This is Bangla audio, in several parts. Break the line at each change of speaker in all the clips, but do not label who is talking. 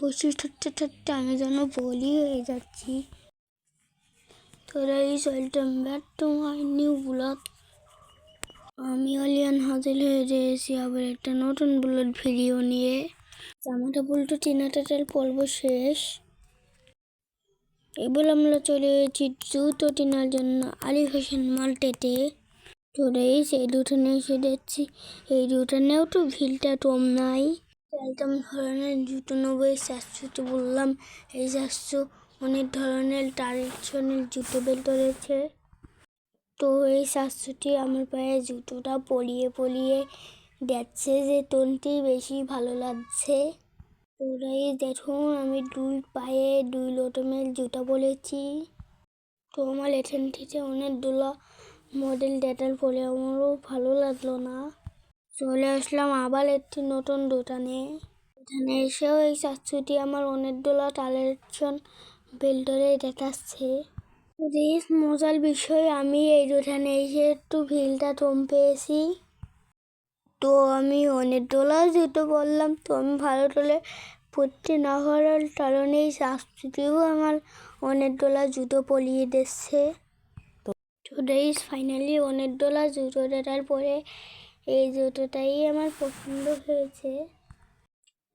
বসে থাকতে থাকতে আমি যেন বলি হয়ে যাচ্ছি। তোরা এই welcome back to my new blog. আমি অলিয়ান হাজির হয়ে যেয়েছি আবার একটা নতুন ব্লগ ভিডিও নিয়ে। জামাটা বলতো টিনাটাটার পর্ব শেষ, এবার আমরা চলে এসেছি জুতো কেনার জন্য আলী হোসেন মার্কেটে। তোরা এই দোকানে এসে দেখছি এই দোকানেও তো ভিড়টা কম নাই। একদম ধরনের জুতো নেবো, এই 400 বললাম, এই 400 অনেক ধরনের ট্রাডিশনাল জুতো বের করেছে। তো এই 400টি আমার পায়ে জুতোটা পরিয়ে দেখছে যে কোনটি বেশি ভালো লাগছে। তোরাই দেখুন আমি 2 পায়ে 2 রকমের জুতো বলেছি। তো আমার এখান থেকে অনেকগুলো মডেল ডেটাল পরে আমারও ভালো লাগলো না, চলে আসলাম আবার একটি নতুন দোকানে। এখানে এসেও এই 400টি আমার অনেকগুলো কালেকশন বেল্টরে দেখাচ্ছে। বেশ মজার বিষয়, আমি এই দোকানে এসে একটু ভিড়টা কম পেয়েছি। তো আমি অনেকগুলো জুতো বললাম, তো আমি ভালো করে পড়তে না পারার কারণে এই 400টিও আমার অনেকগুলো জুতো পরিয়ে দিচ্ছে। তো ফাইনালি অনেকগুলো জুতো দেখার পরে এই জুতোটাই আমার পছন্দ হয়েছে।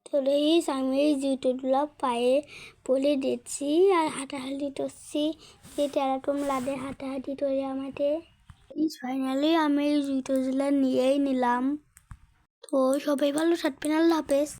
তো আমি এই জুতোগুলো পায়ে পরে দিচ্ছি আর হাঁটাহাঁটি করছি, যেটা এরকম লাগে হাঁটাহাঁটি করে আমাকে। ফাইনালি আমি এই জুতোগুলো নিয়েই নিলাম। তো সবাই ভালো থাকবেন, আল্লাহ হাফেজ।